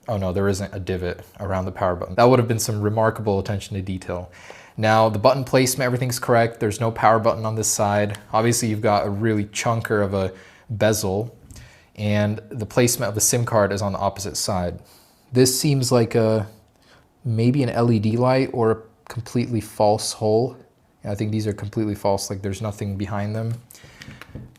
Oh no, there isn't a divot around the power button. That would have been some remarkable attention to detail. Now the button placement, everything's correct. There's no power button on this side. Obviously you've got a really chunker of a bezel, and the placement of the SIM card is on the opposite side. This seems like maybe an LED light or a completely false hole. I think these are completely false, like there's nothing behind them.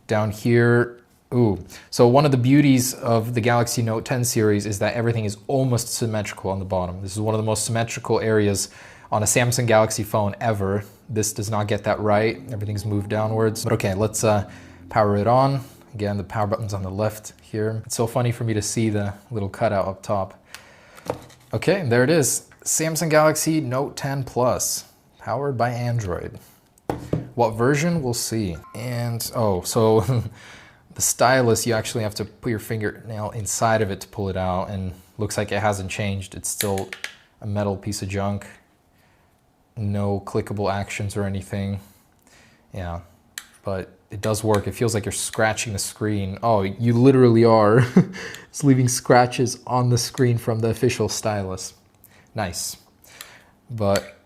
Down here, ooh. So one of the beauties of the Galaxy Note 10 series is that everything is almost symmetrical on the bottom. This is one of the most symmetrical areas on a Samsung Galaxy phone ever. This does not get that right. Everything's moved downwards. But okay, let's power it on. Again, the power button's on the left here. It's so funny for me to see the little cutout up top. Okay, there it is. Samsung Galaxy Note 10 Plus, powered by Android. What version? We'll see. And, oh, so the stylus, you actually have to put your fingernail inside of it to pull it out, and looks like it hasn't changed. It's still a metal piece of junk. No clickable actions or anything. Yeah, but it does work. It feels like you're scratching the screen. Oh, you literally are. It's leaving scratches on the screen from the official stylus. Nice. But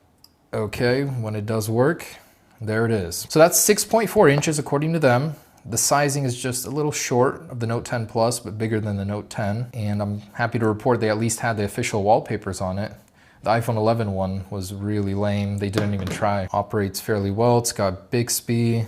okay, when it does work, there it is. So that's 6.4 inches according to them. The sizing is just a little short of the Note 10 Plus, but bigger than the Note 10. And I'm happy to report they at least had the official wallpapers on it. The iPhone 11 one was really lame. They didn't even try. Operates fairly well. It's got Bixby.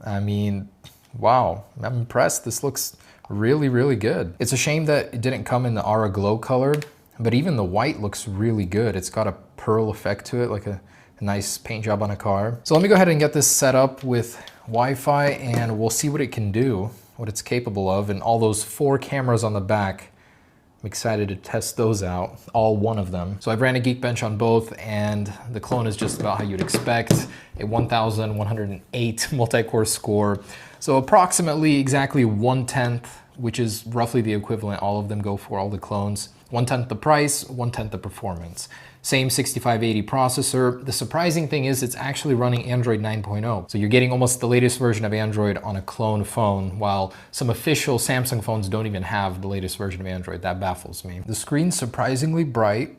I mean, wow, I'm impressed. This looks really, really good. It's a shame that it didn't come in the Aura Glow color, but even the white looks really good. It's got a pearl effect to it, like a nice paint job on a car. So let me go ahead and get this set up with Wi-Fi, and we'll see what it can do, what it's capable of, and all those 4 cameras on the back. I'm excited to test those out, all one of them. So I've ran a Geekbench on both, and the clone is just about how you'd expect, a 1,108 multi-core score. So approximately exactly 1/10, which is roughly the equivalent all of them go for, all the clones. 1/10 the price, 1/10 the performance. Same 6580 processor. The surprising thing is it's actually running Android 9.0. So you're getting almost the latest version of Android on a clone phone, while some official Samsung phones don't even have the latest version of Android. That baffles me. The screen's surprisingly bright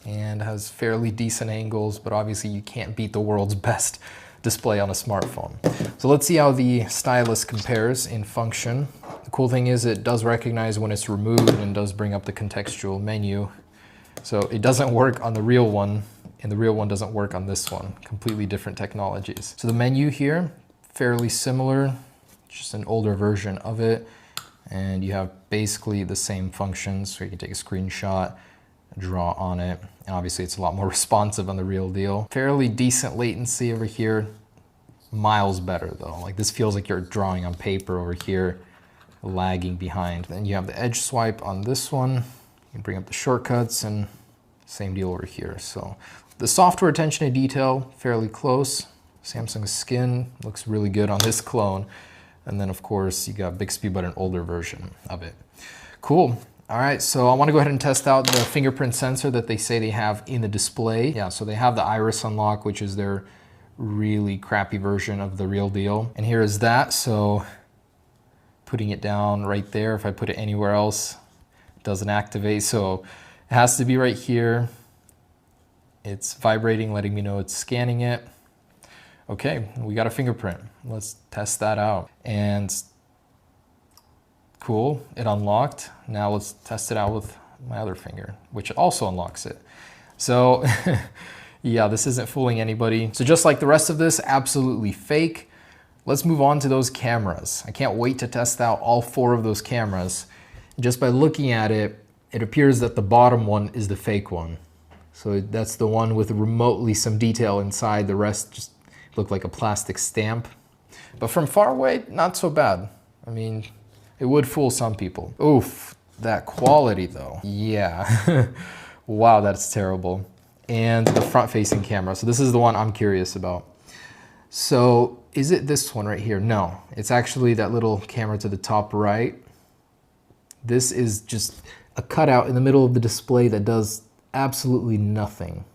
and has fairly decent angles, but obviously you can't beat the world's best display on a smartphone. So let's see how the stylus compares in function. The cool thing is it does recognize when it's removed and does bring up the contextual menu. So it doesn't work on the real one, and the real one doesn't work on this one. Completely different technologies. So the menu here, fairly similar, just an older version of it. And you have basically the same functions. So you can take a screenshot, draw on it. And obviously it's a lot more responsive on the real deal. Fairly decent latency over here. Miles better though. Like this feels like you're drawing on paper over here, lagging behind. Then you have the edge swipe on this one. You can bring up the shortcuts, and same deal over here. So the software attention to detail, fairly close. Samsung Skin looks really good on this clone. And then of course you got Bixby, but an older version of it. Cool. All right, so I want to go ahead and test out the fingerprint sensor that they say they have in the display. Yeah, so they have the iris unlock, which is their really crappy version of the real deal. And here is that. So putting it down right there, if I put it anywhere else, doesn't activate, so it has to be right here. It's vibrating, letting me know it's scanning it. Okay, we got a fingerprint. Let's test that out. And cool, it unlocked. Now let's test it out with my other finger, which also unlocks it. So yeah, this isn't fooling anybody. So just like the rest of this, absolutely fake. Let's move on to those cameras. I can't wait to test out all 4 of those cameras. Just by looking at it, it appears that the bottom one is the fake one. So that's the one with remotely some detail inside. The rest just look like a plastic stamp. But from far away, not so bad. I mean, it would fool some people. Oof, that quality though. Yeah, wow, that's terrible. And the front-facing camera. So this is the one I'm curious about. So is it this one right here? No, it's actually that little camera to the top right. This is just a cutout in the middle of the display that does absolutely nothing.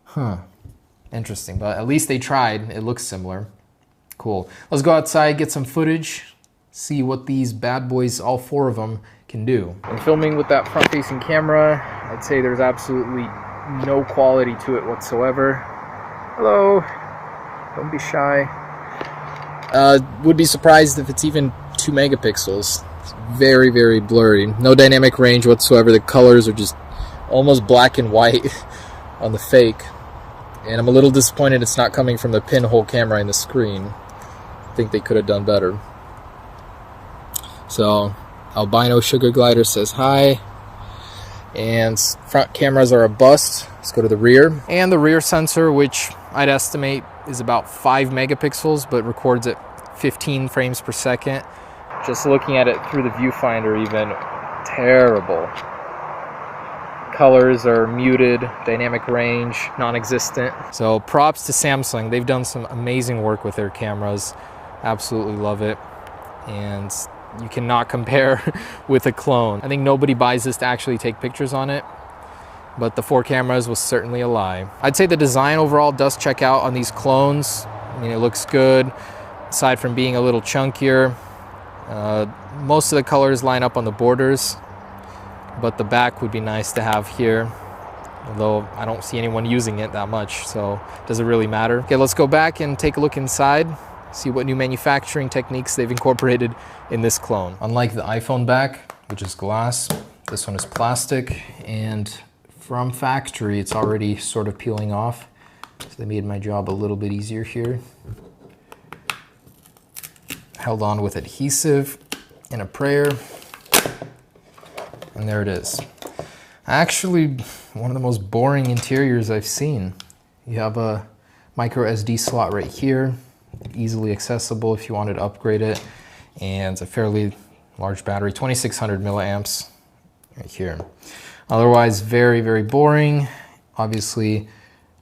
Huh, interesting, but at least they tried. It looks similar. Cool. Let's go outside, get some footage, see what these bad boys, all 4 of them, can do. And filming with that front-facing camera, I'd say there's absolutely no quality to it whatsoever. Hello, don't be shy. Would be surprised if it's even 2 megapixels. It's very, very blurry. No dynamic range whatsoever. The colors are just almost black and white on the fake. And I'm a little disappointed it's not coming from the pinhole camera in the screen. I think they could have done better. So, Albino Sugar Glider says hi. And front cameras are a bust. Let's go to the rear. And the rear sensor, which I'd estimate is about 5 megapixels, but records at 15 frames per second. Just looking at it through the viewfinder even, terrible. Colors are muted, dynamic range, non-existent. So props to Samsung. They've done some amazing work with their cameras. Absolutely love it. And you cannot compare with a clone. I think nobody buys this to actually take pictures on it, but the 4 cameras was certainly a lie. I'd say the design overall does check out on these clones. I mean, it looks good, aside from being a little chunkier. Most of the colors line up on the borders, but the back would be nice to have here, although I don't see anyone using it that much, so does it really matter? Okay, let's go back and take a look inside. See what new manufacturing techniques they've incorporated in this clone. Unlike the iPhone back, which is glass, this one is plastic, and from factory it's already sort of peeling off. So they made my job a little bit easier here. Held on with adhesive and a prayer, and there it is. Actually, one of the most boring interiors I've seen. You have a micro SD slot right here, easily accessible if you wanted to upgrade it, and a fairly large battery, 2600 milliamps right here. Otherwise, very, very boring. Obviously,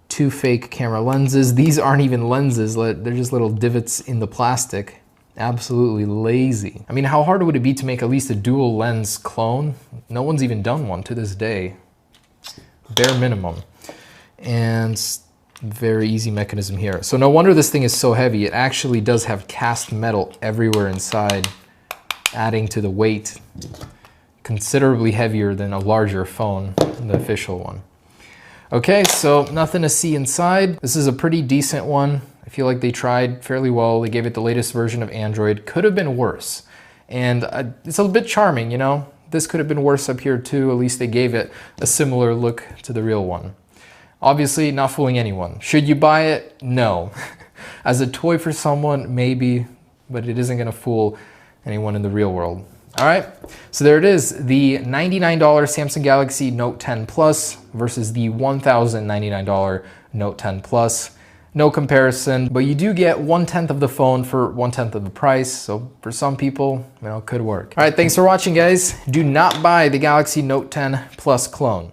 2 fake camera lenses. These aren't even lenses, they're just little divots in the plastic. Absolutely lazy. I mean, how hard would it be to make at least a dual lens clone? No one's even done one to this day. Bare minimum. And very easy mechanism here. So no wonder this thing is so heavy. It actually does have cast metal everywhere inside, adding to the weight. Considerably heavier than a larger phone, the official one. Okay, so nothing to see inside. This is a pretty decent one. I feel like they tried fairly well. They gave it the latest version of Android. Could have been worse. And it's a bit charming, you know? This could have been worse up here too. At least they gave it a similar look to the real one. Obviously, not fooling anyone. Should you buy it? No. As a toy for someone, maybe, but it isn't gonna fool anyone in the real world. All right, so there it is, the $99 Samsung Galaxy Note 10 Plus versus the $1,099 Note 10 Plus. No comparison, but you do get 1/10 of the phone for 1/10 of the price. So for some people, you know, it could work. All right, thanks for watching, guys. Do not buy the Galaxy Note 10 Plus clone.